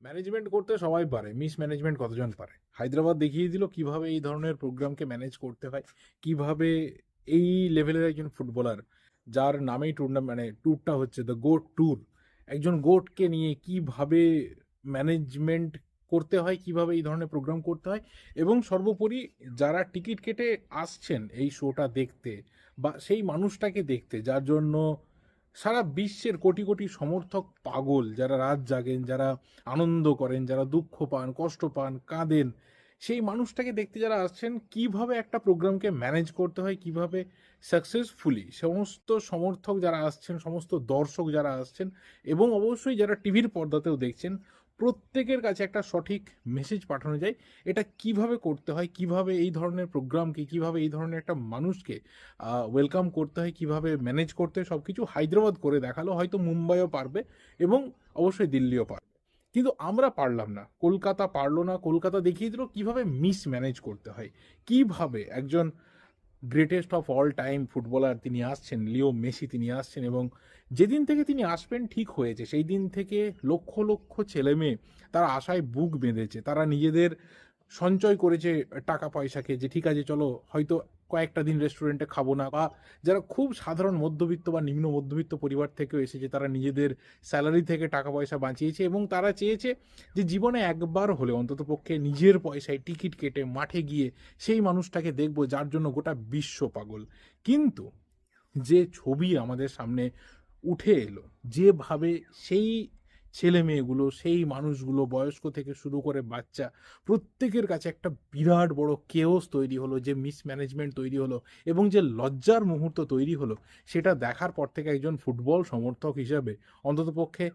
Management করতে সবাই পারে, মিসম্যানেজমেন্ট কতজন পারে? হায়দ্রাবাদ দেখিয়ে দিল কিভাবে এই ধরনের প্রোগ্রামকে ম্যানেজ করতে হয়, কিভাবে এই লেভেলের একজন ফুটবলার, যার নামেই মানে ট্যুরটা হচ্ছে দ্য গোট ট্যুর, একজন গোটকে নিয়ে কিভাবে ম্যানেজমেন্ট করতে হয়, কিভাবে এই ধরনের প্রোগ্রাম করতে হয়, এবং সর্বোপরি যারা টিকিট কেটে আসছেন এই শোটা দেখতে বা সেই মানুষটাকে দেখতে, যার জন্য সারা বিশ্বের কোটি কোটি সমর্থক পাগল, যারা রাত জাগেন, যারা আনন্দ করেন, যারা দুঃখ পান, কষ্ট পান, কাঁদেন, সেই মানুষটাকে দেখতে যারা আসছেন, কিভাবে একটা প্রোগ্রামকে ম্যানেজ করতে হয়, কিভাবে সাকসেসফুলি সমস্ত সমর্থক যারা আসছেন, সমস্ত দর্শক যারা আসছেন, এবং অবশ্যই যারা টিভির পর্দাতেও দেখছেন, প্রত্যেকের কাছে একটা সঠিক মেসেজ পাঠানো যায় এটা কিভাবে করতে হয়, কিভাবে এই ধরনের প্রোগ্রামকে, কিভাবে এই ধরনের একটা মানুষকে ওয়েলকাম করতে হয়, কিভাবে ম্যানেজ করতে হয়, সব কিছু হায়দ্রাবাদ করে দেখালো। হয়তো মুম্বাইও পারবে এবং অবশ্যই দিল্লিও পারবে, কিন্তু আমরা পারলাম না, কলকাতা পারলো না। কলকাতা দেখিয়ে দিল কিভাবে মিস ম্যানেজ করতে হয়, কিভাবে একজন greatest of all time footballer তিনি আসছেন, লিও মেসি তিনি আসছেন, এবং যেদিন থেকে তিনি আসবেন ঠিক হয়েছে, সেই দিন থেকে লক্ষ লক্ষ ছেলে মেয়ে তারা আশায় বুক বেঁধেছে, তারা নিজেদের সঞ্চয় করেছে টাকা পয়সাকে, যে ঠিক আছে চলো হয়তো কয়েকটা দিন রেস্টুরেন্টে খাবো না, বা যারা খুব সাধারণ মধ্যবিত্ত বা নিম্ন মধ্যবিত্ত পরিবার থেকেও এসেছে, তারা নিজেদের স্যালারি থেকে টাকা পয়সা বাঁচিয়েছে, এবং তারা চেয়েছে যে জীবনে একবার হলে অন্তত পক্ষে নিজের পয়সায় টিকিট কেটে মাঠে গিয়ে সেই মানুষটাকে দেখবো যার জন্য গোটা বিশ্ব পাগল। কিন্তু যে ছবি আমাদের সামনে উঠে এলো, যেভাবে সেই ছেলে মেয়েগুলো, সেই মানুষগুলো, বয়স্ক থেকে শুরু করে বাচ্চা, প্রত্যেকের কাছে একটা বিরাট বড় কেওস তৈরি হলো, যে মিসম্যানেজমেন্ট তৈরি হলো, এবং যে লজ্জার মুহূর্ত তৈরি হলো, সেটা দেখার পর থেকে একজন ফুটবল সমর্থক হিসাবে অন্ততপক্ষে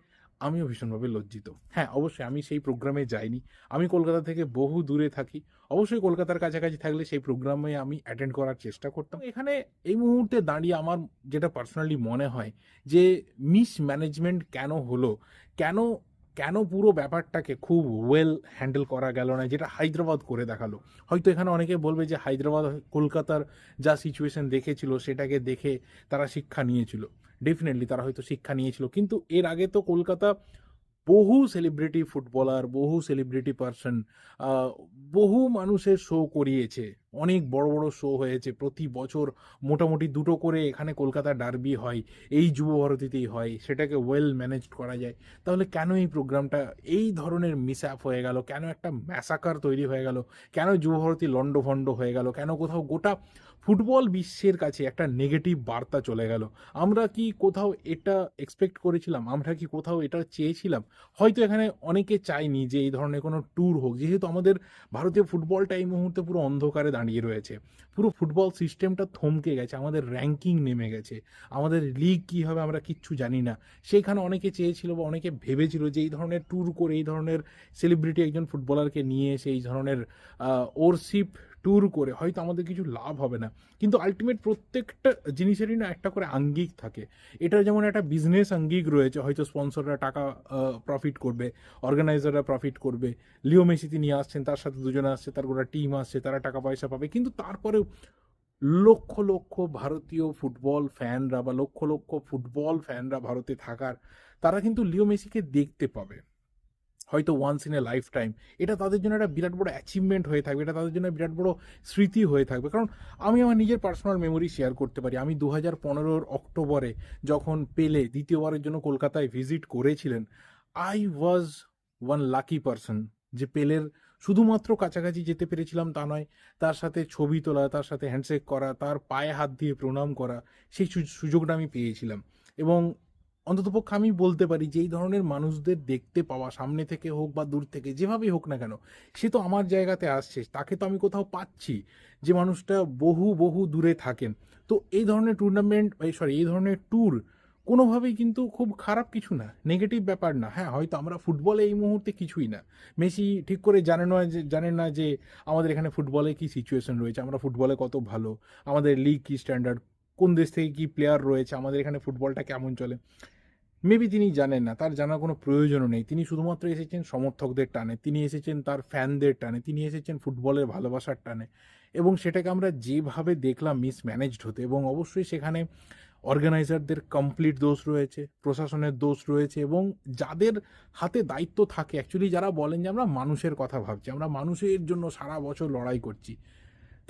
আমিও ভীষণভাবে লজ্জিত। হ্যাঁ, অবশ্যই আমি সেই প্রোগ্রামে যাইনি। আমি কলকাতা থেকে বহু দূরে থাকি। অবশ্যই কলকাতার কাছাকাছি থাকলে সেই প্রোগ্রামে আমি অ্যাটেন্ড করার চেষ্টা করতাম। এখানে এই মুহূর্তে দাঁড়িয়ে আমার যেটা পার্সোনালি মনে হয় যে মিসম্যানেজমেন্ট কেন হলো? কেন কেন পুরো ব্যাপারটাকে খুব ওয়েল হ্যান্ডেল করা গেল না, যেটা হায়দ্রাবাদ করে দেখালো? হয়তো এখানে অনেকে বলবে যে হায়দ্রাবাদ কলকাতার যা সিচুয়েশন দেখেছিল সেটাকে দেখে তারা শিক্ষা নিয়েছিল। ডেফিনিটলি তারা হয়তো শিক্ষা নিয়েছিল। কিন্তু এর আগে তো কলকাতা বহু সেলিব্রিটি ফুটবলার, বহু সেলিব্রিটি পারসন, আ বহু মানুষের শো করিয়েছে। অনেক বড়, বড় শো হয়েছে। প্রতি বছর মোটামুটি ২ টো করে এখানে কলকাতা ডার্বি হয়। এই যুবভারতীতেই হয়। সেটাকে ওয়েল ম্যানেজড করা যায়। তাহলে কেন এই প্রোগ্রামটা এই ধরনের মিসঅ্যাপ হয়ে গেল? কেন একটা ম্যাসাকার তৈরি হয়ে গেল? কেন যুবভারতী লন্ডভন্ড হয়ে গেল? কেন কোথাও গোটা ফুটবল বিশ্বের কাছে একটা নেগেটিভ বার্তা চলে গেল? আমরা কি কোথাও এটা এক্সপেক্ট করেছিলাম? আমরা কি কোথাও এটা চেয়েছিলাম? হয়তো এখানে অনেকে চায়নি যে এই ধরনের কোনো ট্যুর হোক। যেহেতু আমাদের ভারতীয় ফুটবলটা এই মুহূর্তে পুরো অন্ধকারে দাঁড়িয়ে রয়েছে। পুরো ফুটবল সিস্টেমটা থমকে গেছে। আমাদের র‍্যাংকিং নেমে গেছে। আমাদের লিগ কি হবে আমরা কিচ্ছু জানি না। সেইখানে অনেকে চেয়েছিল বা অনেকে ভেবেছিল যে এই ধরনের ট্যুর করে, এই ধরনের সেলিব্রিটি একজন ফুটবলারকে নিয়ে এসে এই ধরনের ওরশিপ ট্যুর করে হয়তো আমাদের কিছু লাভ হবে না। কিন্তু আল্টিমেট প্রত্যেকটা জিনিসেরই না একটা করে আঙ্গিক থাকে। এটার যেমন একটা বিজনেস আঙ্গিক রয়েছে, হয়তো স্পন্সররা টাকা প্রফিট করবে, অর্গানাইজাররা প্রফিট করবে। লিও মেসি তিনি আসছেন, তার সাথে দুজনে আসছে, তার গোটা টিম আসছে, তারা টাকা পয়সা পাবে। কিন্তু তারপরেও লক্ষ লক্ষ ভারতীয় ফুটবল ফ্যানরা বা লক্ষ লক্ষ ফুটবল ফ্যানরা ভারতে থাকার, তারা কিন্তু লিও মেসিকে দেখতে পাবে হয়তো once in a lifetime. এটা তাদের জন্য একটা বিরাট বড় অ্যাচিভমেন্ট হয়ে থাকবে, এটা তাদের জন্য বিরাট বড় স্মৃতি হয়ে থাকবে। কারণ আমি আমার নিজের পার্সোনাল মেমোরি শেয়ার করতে পারি। আমি ২০১৫ অক্টোবরে যখন পেলে দ্বিতীয়বারের জন্য কলকাতায় ভিজিট করেছিলেন, I was one lucky person, যে পেলের শুধুমাত্র কাছাকাছি যেতে পেরেছিলাম তা নয়, তার সাথে ছবি তোলা, তার সাথে হ্যান্ডশেক করা, তার পায়ে হাত দিয়ে প্রণাম করা, সেই সুযোগটা আমি পেয়েছিলাম। এবং অন্ততপক্ষে আমি বলতে পারি যে এই ধরনের মানুষদের দেখতে পাওয়া, সামনে থেকে হোক বা দূর থেকে যেভাবেই হোক না কেন, সে তো আমার জায়গাতে আসছে, তাকে তো আমি কোথাও পাচ্ছি, যে মানুষটা বহু বহু দূরে থাকেন। তো এই ধরনের টুর্নামেন্ট, এই ধরনের ট্যুর কোনোভাবেই কিন্তু খুব খারাপ কিছু না, নেগেটিভ ব্যাপার না। হ্যাঁ, হয়তো আমরা ফুটবলে এই মুহূর্তে কিছুই না, মেসি ঠিক করে জানেন না যে আমাদের এখানে ফুটবলে কি সিচুয়েশন রয়েছে, আমরা ফুটবলে কত ভালো, আমাদের লিগ কি স্ট্যান্ডার্ড, কোন দেশ থেকে কি প্লেয়ার রয়েছে, আমাদের এখানে ফুটবলটা কেমন চলে। মেবি তিনি জানেন না, তার জানার কোনো প্রয়োজনও নেই। তিনি শুধুমাত্র এসেছেন সমর্থকদের টানে, তিনি এসেছেন তার ফ্যানদের টানে, তিনি এসেছেন ফুটবলের ভালোবাসার টানে, এবং সেটাকে আমরা যেভাবে দেখলাম মিসম্যানেজড হতে, এবং অবশ্যই সেখানে অর্গানাইজারদের কমপ্লিট দোষ রয়েছে, প্রশাসনের দোষ রয়েছে, এবং যাদের হাতে দায়িত্ব থাকে অ্যাকচুয়ালি, যারা বলেন যে আমরা মানুষের কথা ভাবছি, আমরা মানুষের জন্য সারা বছর লড়াই করছি,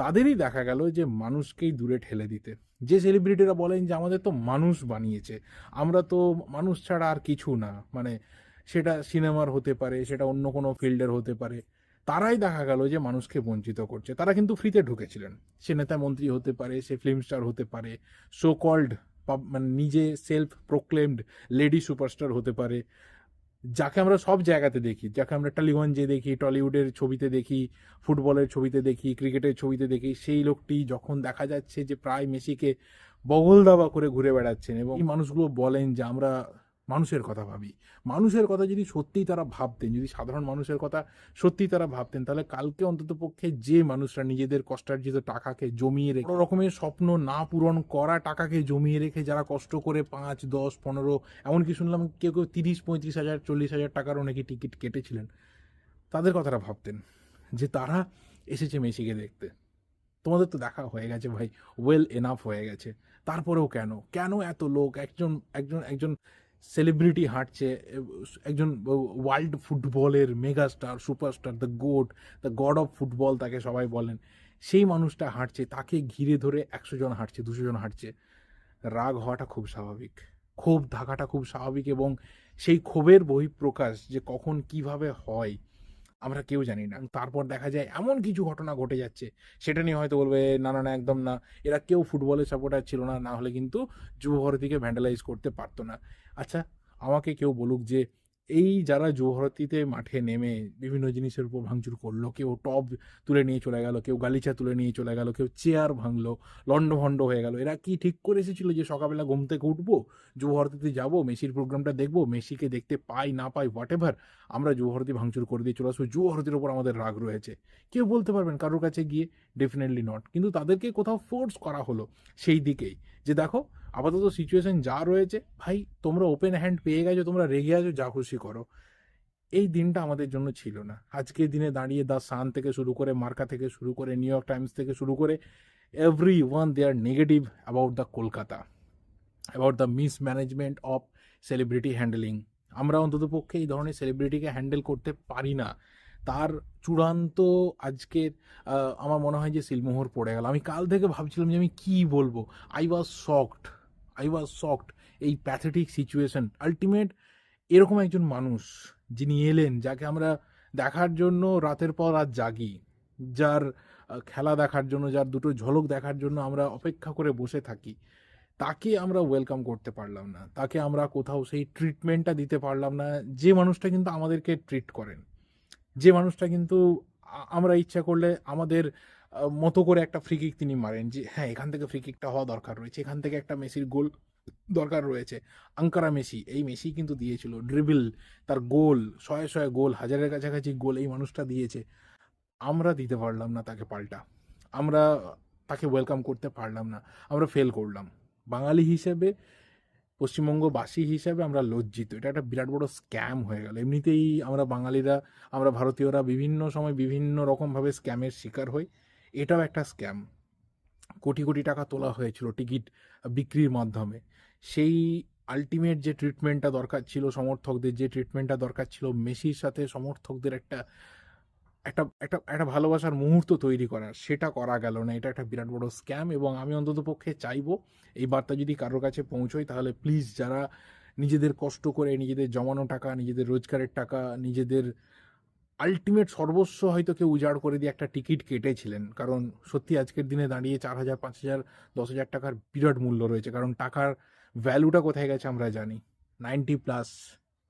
তাদেরই দেখা গেল যে মানুষকেই দূরে ঠেলে দিতে। যে সেলিব্রিটিরা বলেন যে আমাদের তো মানুষ বানিয়েছে, আমরা তো মানুষ ছাড়া আর কিছু না, মানে সেটা সিনেমার হতে পারে, সেটা অন্য কোনো ফিল্ডের হতে পারে, তারাই দেখা গেল যে মানুষকে বঞ্চিত করছে। তারা কিন্তু ফ্রিতে ঢুকেছিলেন। সে নেতা মন্ত্রী হতে পারে, সে ফিল্ম স্টার হতে পারে, সো কল্ড মানে নিজে সেলফ প্রোক্লেমড লেডি সুপারস্টার হতে পারে, যাকে আমরা সব জায়গাতে দেখি, যাকে আমরা টালিগঞ্জে দেখি, টলিউডের ছবিতে দেখি, ফুটবলের ছবিতে দেখি, ক্রিকেটের ছবিতে দেখি, সেই লোকটি যখন দেখা যাচ্ছে যে প্রায় মেসিকে বগল দাবা করে ঘুরে বেড়াচ্ছেন, এবং এই মানুষগুলো বলেন যে আমরা মানুষের কথা ভাবি। মানুষের কথা যদি সত্যিই তারা ভাবতেন, যদি সাধারণ মানুষের কথা সত্যিই তারা ভাবতেন, তাহলে কালকে অন্তত পক্ষে যে মানুষরা নিজেদের কষ্টার্জিত টাকাকে জমিয়ে রেখে, কোনো রকমের স্বপ্ন না পূরণ করা টাকাকে জমিয়ে রেখে, যারা কষ্ট করে 5, 10, 15, এমনকি শুনলাম কেউ কেউ 30, 35 হাজার, 40 হাজার টাকারও নাকি টিকিট কেটেছিলেন, তাদের কথাটা ভাবতেন যে তারা এসেছে মেসিকে দেখতে। তোমাদের তো দেখা হয়ে গেছে ভাই, ওয়েল এনাফ হয়ে গেছে। তারপরেও কেন কেন এত লোক, একজন একজন একজন সেলিব্রিটি হাঁটছে, একজন ওয়ার্ল্ড ফুটবলের megastar, superstar, the goat, the god of football তাকে সবাই বলেন, সেই মানুষটা হাঁটছে, তাকে ঘিরে ধরে 100 জন হাঁটছে, 200 জন হাঁটছে। রাগ হওয়াটা খুব স্বাভাবিক, ক্ষোভ থাকাটা খুব স্বাভাবিক, এবং সেই ক্ষোভের বহিঃপ্রকাশ যে কখন কিভাবে হয় আমরা কেউ জানি না। তারপর দেখা যায় এমন কিছু ঘটনা ঘটে যাচ্ছে, সেটা নিয়ে হয়তো বলবে না না না একদম না, এরা কেউ ফুটবলের সাপোর্টার ছিল না, না হলে কিন্তু যুবভারতীকে ভ্যান্ডালাইজ করতে পারতো না। আচ্ছা, আমাকে কেউ বলুক যে এই যারা যুবভারতীতে মাঠে নেমে বিভিন্ন জিনিসের উপর ভাঙচুর করলো, কেউ টব তুলে নিয়ে চলে গেল, কেউ গালিচা তুলে নিয়ে চলে গেল, কেউ চেয়ার ভাঙলো, লণ্ডভণ্ড হয়ে গেল, এরা কি ঠিক করে এসেছিল যে সকালবেলা ঘুম থেকে উঠবো, যুবভারতীতে যাবো, মেসির প্রোগ্রামটা দেখবো, মেসিকে দেখতে পাই না পাই হোয়াট এভার, আমরা যুবভারতী ভাঙচুর করে দিয়ে চলে আসবো, যুবভারতীর ওপর আমাদের রাগ রয়েছে? কেউ বলতে পারবেন কারোর কাছে গিয়ে? Definitely not. কিন্তু তাদেরকে কোথাও ফোর্স করা হলো সেই দিকেই, যে দেখো আপাতত সিচুয়েশন যা রয়েছে ভাই, তোমরা ওপেন হ্যান্ড পেয়ে গেছো, তোমরা রেগে আছো, যা খুশি করো। এই দিনটা আমাদের জন্য ছিল না। আজকের দিনে দাঁড়িয়ে দ্য সান থেকে শুরু করে, মার্কা থেকে শুরু করে, নিউ ইয়র্ক টাইমস থেকে শুরু করে, every one they are negative about the Kolkata, about the mismanagement of celebrity handling. আমরা অন্তত পক্ষে এই ধরনের সেলিব্রিটিকে হ্যান্ডেল করতে পারি না। তার চূড়ান্ত আজকের আমার মনে হয় যে সিলমোহর পড়ে গেল। আমি কাল থেকে ভাবছিলাম যে আমি কী বলবো। আই ওয়াজ শকড এই প্যাথেটিক সিচুয়েশন। আলটিমেট এরকম একজন মানুষ যিনি এলেন, যাকে আমরা দেখার জন্য রাতের পর রাত জাগি, যার খেলা দেখার জন্য, যার দুটো ঝলক দেখার জন্য আমরা অপেক্ষা করে বসে থাকি, তাকে আমরা ওয়েলকাম করতে পারলাম না, তাকে আমরা কোথাও সেই ট্রিটমেন্টটা দিতে পারলাম না, যে মানুষটা কিন্তু আমাদেরকে ট্রিট করেন, যে মানুষটা কিন্তু আমরা ইচ্ছা করলে আমাদের মতো করে একটা ফ্রি কিক তিনি মারেন, যে হ্যাঁ এখান থেকে ফ্রি কিকটা হওয়া দরকার রয়েছে, এখান থেকে একটা মেসির গোল দরকার রয়েছে। আঙ্কারা মেসি, এই মেসি কিন্তু দিয়েছিল ড্রিবল, তার গোল, শয়ে শয়ে গোল, হাজারের কাছাকাছি গোল এই মানুষটা দিয়েছে। আমরা দিতে পারলাম না তাকে পাল্টা, আমরা তাকে ওয়েলকাম করতে পারলাম না, আমরা ফেল করলাম। বাঙালি হিসেবে, পশ্চিমবঙ্গবাসী হিসেবে আমরা লজ্জিত। এটা একটা বিরাট বড় স্ক্যাম হয়ে গেল। এমনিতেই আমরা বাঙালিরা, আমরা ভারতীয়রা বিভিন্ন সময় বিভিন্ন রকমভাবে স্ক্যামের শিকার হই, এটাও একটা স্ক্যাম। কোটি কোটি টাকা তোলা হয়েছিল টিকিট বিক্রির মাধ্যমে। সেই আলটিমেট যে ট্রিটমেন্টটা দরকার ছিল সমর্থকদের, যে ট্রিটমেন্টটা দরকার ছিল মেসির সাথে সমর্থকদের, একটা একটা একটা একটা ভালোবাসার মুহূর্ত তৈরি করার, সেটা করা গেল না। এটা একটা বিরাট বড় স্ক্যাম, এবং আমি অন্তত পক্ষে চাইবো এই বার্তা যদি কারোর কাছে পৌঁছয়, তাহলে প্লিজ যারা নিজেদের কষ্ট করে, নিজেদের জমানো টাকা, নিজেদের রোজগারের টাকা, নিজেদের আলটিমেট সর্বস্ব হয়তো কেউ উজাড় করে দিয়ে একটা টিকিট কেটেছিলেন, কারণ সত্যি আজকের দিনে দাঁড়িয়ে 4,000, 5,000, 10,000 টাকার বিরাট মূল্য রয়েছে, কারণ টাকার ভ্যালুটা কোথায় গেছে আমরা জানি। 90+,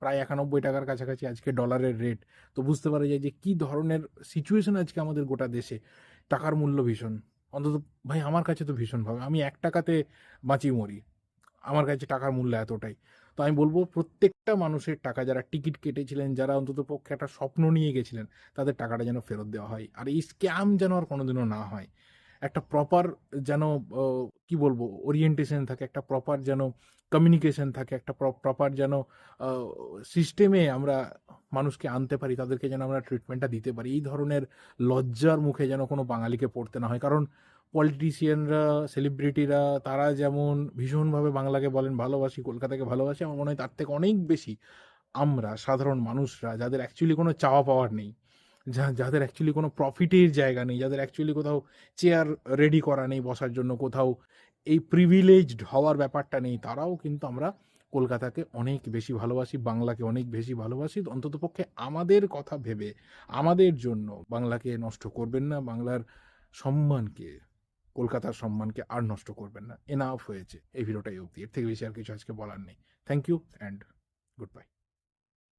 প্রায় 91 টাকার কাছাকাছি আজকে ডলারের রেট। তো বুঝতে পারা যায় যে কী ধরনের সিচুয়েশন আজকে আমাদের গোটা দেশে। টাকার মূল্য ভীষণ, অন্তত ভাই আমার কাছে তো ভীষণভাবে, আমি 1 টাকাতে বাঁচি মরি, আমার কাছে টাকার মূল্য এতটাই। তো আমি বলবো প্রত্যেকটা মানুষের টাকা, যারা টিকিট কেটেছিলেন, যারা অন্তত পক্ষে একটা স্বপ্ন নিয়ে গেছিলেন, তাদের টাকাটা যেন ফেরত দেওয়া হয়, আর এই স্ক্যাম যেন আর কোনোদিনও না হয়। একটা প্রপার যেন কি বলবো ওরিয়েন্টেশন থাকে, একটা প্রপার যেন কমিউনিকেশন থাকে, একটা প্রপার যেন সিস্টেমে আমরা মানুষকে আনতে পারি, তাদেরকে যেন আমরা ট্রিটমেন্টটা দিতে পারি। এই ধরনের লজ্জার মুখে যেন কোনো বাঙালিকে পড়তে না হয়, কারণ পলিটিশিয়ানরা, সেলিব্রিটিরা তারা যেমন ভীষণভাবে বাংলাকে বলেন ভালোবাসি, কলকাতাকে ভালোবাসি, আমার মনে হয় তার থেকে অনেক বেশি আমরা সাধারণ মানুষরা, যাদের অ্যাকচুয়ালি কোনো চাওয়া পাওয়ার নেই, যাদের অ্যাকচুয়ালি কোনো প্রফিটের জায়গা নেই, যাদের অ্যাকচুয়ালি কোথাও চেয়ার রেডি করা নেই বসার জন্য, কোথাও এই প্রিভিলেজড হওয়ার ব্যাপারটা নেই, তারাও কিন্তু আমরা কলকাতাকে অনেক বেশি ভালোবাসি, বাংলাকে অনেক বেশি ভালোবাসি। অন্ততপক্ষে আমাদের কথা ভেবে, আমাদের জন্য বাংলাকে নষ্ট করবেন না, বাংলার সম্মানকে, কলকাতার সম্মানকে আর নষ্ট করবেন না। এনাফ হয়েছে এই ভিডিওটাই অবধি, এর থেকে বেশি আর কিছু আজকে বলার নেই। Thank you and good bye.